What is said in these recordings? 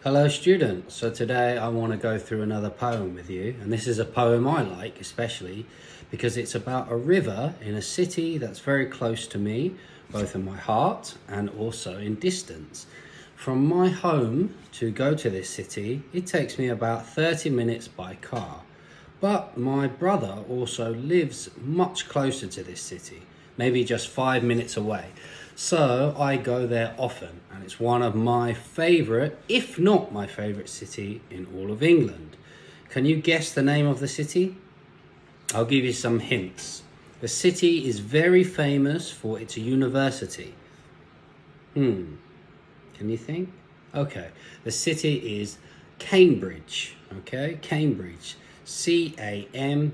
Hello students, so today I want to go through another poem with you, and this is a poem I like especially because it's about a river in a city that's very close to me, both in my heart and also in distance. From my home to go to this city, it takes me about 30 minutes by car, but my brother also lives much closer to this city, maybe just 5 minutes away. So I go there often, and it's one of my favourite, if not my favourite city in all of England. Can you guess the name of the city? I'll give you some hints. The city is very famous for its university. Can you think? Okay, the city is Cambridge, okay? Cambridge, Cambridge,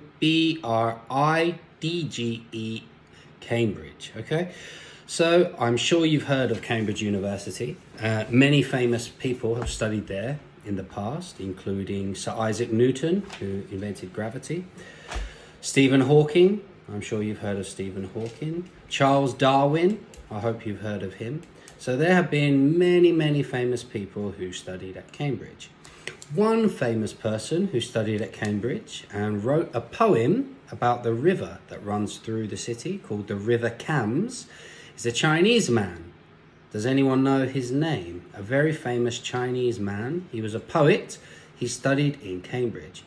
Cambridge, okay? So I'm sure you've heard of Cambridge University. Many famous people have studied there in the past, including Sir Isaac Newton, who invented gravity, Stephen Hawking, I'm sure you've heard of Stephen Hawking, Charles Darwin, I hope you've heard of him. So there have been many famous people who studied at Cambridge. One famous person who studied at Cambridge and wrote a poem about the river that runs through the city called the River Cams is a Chinese man. Does anyone know his name? A very famous Chinese man. He was a poet. He studied in Cambridge.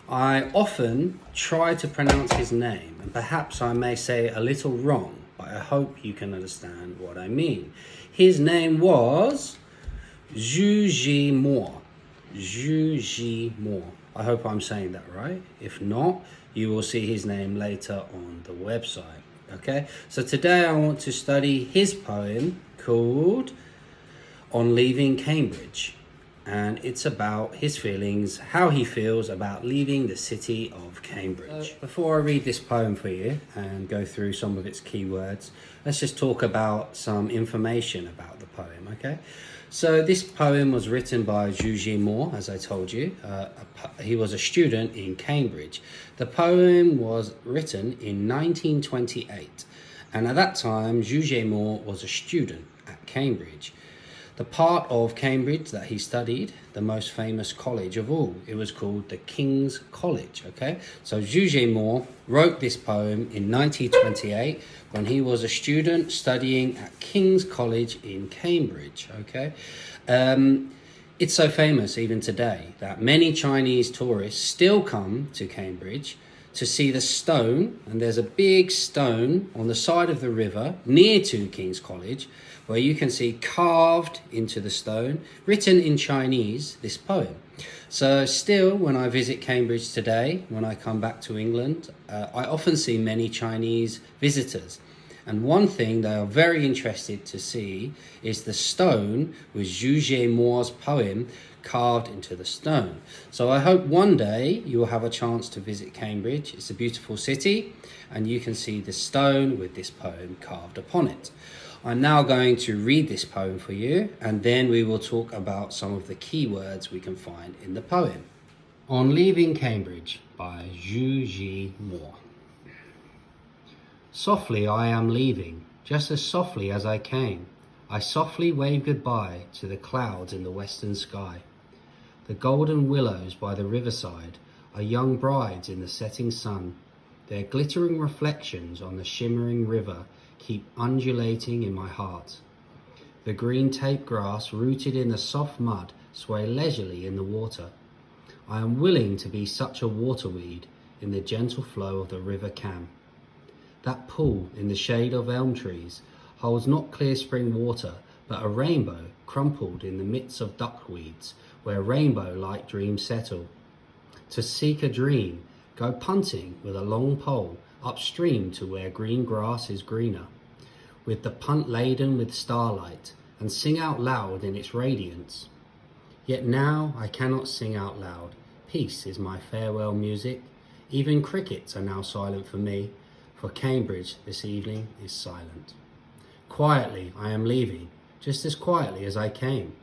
I often try to pronounce his name, and perhaps I may say it a little wrong, but I hope you can understand what I mean. His name was Zhimo. Zhimo. I hope I'm saying that right. If not, you will see his name later on the website. Okay, so today I want to study his poem called On Leaving Cambridge, and it's about his feelings, how he feels about leaving the city of Cambridge. Before I read this poem for you and go through some of its keywords, let's just talk about some information about the poem, okay? So this poem was written by Zhimo, as I told you. He was a student in Cambridge. The poem was written in 1928, and at that time Zhimo was a student at Cambridge. The part of Cambridge that he studied, the most famous college of all, it was called the King's College, okay? So Zhimo wrote this poem in 1928 when he was a student studying at King's College in Cambridge, okay? It's so famous even today that many Chinese tourists still come to Cambridge to see the stone, and there's a big stone on the side of the river near to King's College where you can see carved into the stone, written in Chinese, this poem. So still, when I visit Cambridge today, when I come back to England, I often see many Chinese visitors. And one thing they are very interested to see is the stone with Zhu Jiemo's poem carved into the stone. So I hope one day you will have a chance to visit Cambridge. It's a beautiful city, and you can see the stone with this poem carved upon it. I'm now going to read this poem for you, and then we will talk about some of the key words we can find in the poem. On Leaving Cambridge by Zhu Jimo. Softly I am leaving, just as softly as I came. I softly wave goodbye to the clouds in the western sky. The golden willows by the riverside are young brides in the setting sun. Their glittering reflections on the shimmering river keep undulating in my heart. The green tape grass rooted in the soft mud sway leisurely in the water. I am willing to be such a waterweed in the gentle flow of the River Cam. That pool in the shade of elm trees holds not clear spring water, but a rainbow crumpled in the midst of duckweeds, where rainbow-like dreams settle. To seek a dream, go punting with a long pole upstream to where green grass is greener, with the punt laden with starlight, and sing out loud in its radiance. Yet now I cannot sing out loud. Peace is my farewell music. Even crickets are now silent for me, for Cambridge this evening is silent. Quietly I am leaving, just as quietly as I came,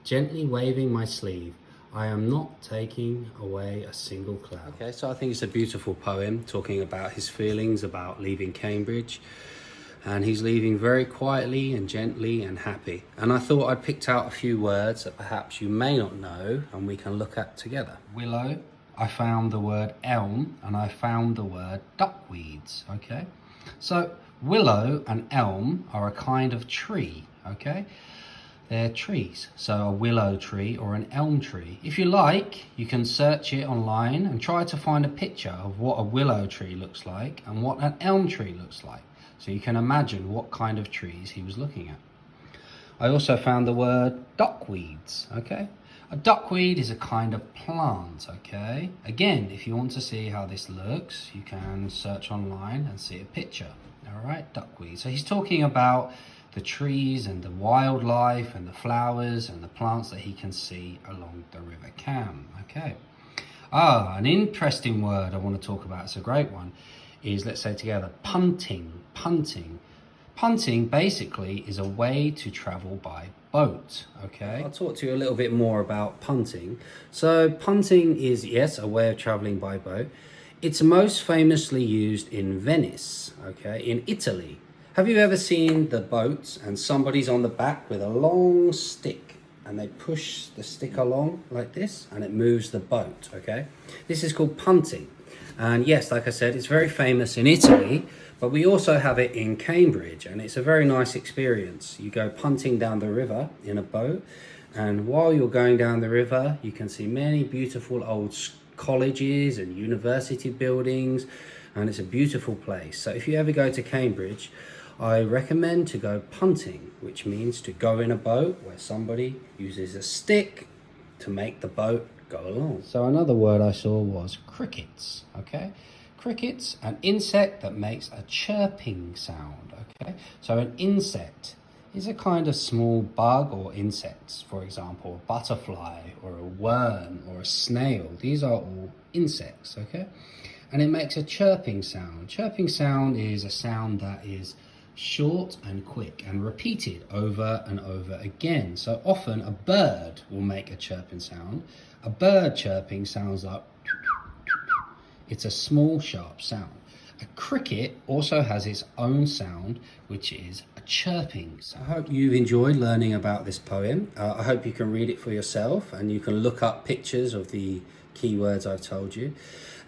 gently waving my sleeve. I am not taking away a single cloud. Okay, so I think it's a beautiful poem talking about his feelings about leaving Cambridge. and he's leaving very quietly and gently and happy. And I thought I'd picked out a few words that perhaps you may not know and we can look at together. Willow, I found the word elm, and I found the word duckweeds, okay? So willow and elm are a kind of tree, okay? They're trees, so a willow tree or an elm tree. If you like, you can search it online and try to find a picture of what a willow tree looks like and what an elm tree looks like, so you can imagine what kind of trees he was looking at. I also found the word duckweeds, okay? A duckweed is a kind of plant, okay? Again, if you want to see how this looks, you can search online and see a picture. All right, duckweed. So he's talking about the trees and the wildlife and the flowers and the plants that he can see along the River Cam, okay? An interesting word I want to talk about, it's a great one, is, let's say together, punting. Punting basically is a way to travel by boat, okay? I'll talk to you a little bit more about punting. So punting is, yes, a way of traveling by boat. It's most famously used in Venice, okay, in Italy. Have you ever seen the boat and somebody's on the back with a long stick and they push the stick along like this and it moves the boat, okay? This is called punting. And yes, like I said, it's very famous in Italy, but we also have it in Cambridge, and it's a very nice experience. You go punting down the river in a boat, and while you're going down the river, you can see many beautiful old colleges and university buildings, and it's a beautiful place. So if you ever go to Cambridge, I recommend to go punting, which means to go in a boat where somebody uses a stick to make the boat go along. So another word I saw was crickets, okay? Crickets, an insect that makes a chirping sound, okay? So an insect is a kind of small bug or insects, for example, a butterfly or a worm or a snail. These are all insects, okay? And it makes a chirping sound. Chirping sound is a sound that is short and quick and repeated over and over again. So often a bird will make a chirping sound. A bird chirping sounds like, it's a small sharp sound. A cricket also has its own sound, which is a chirping sound. I hope you've enjoyed learning about this poem. I hope you can read it for yourself and you can look up pictures of the keywords I've told you.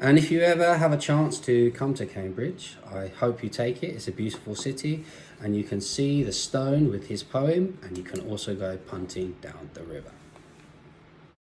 And if you ever have a chance to come to Cambridge, I hope you take it. It's a beautiful city, and you can see the stone with his poem, and you can also go punting down the river.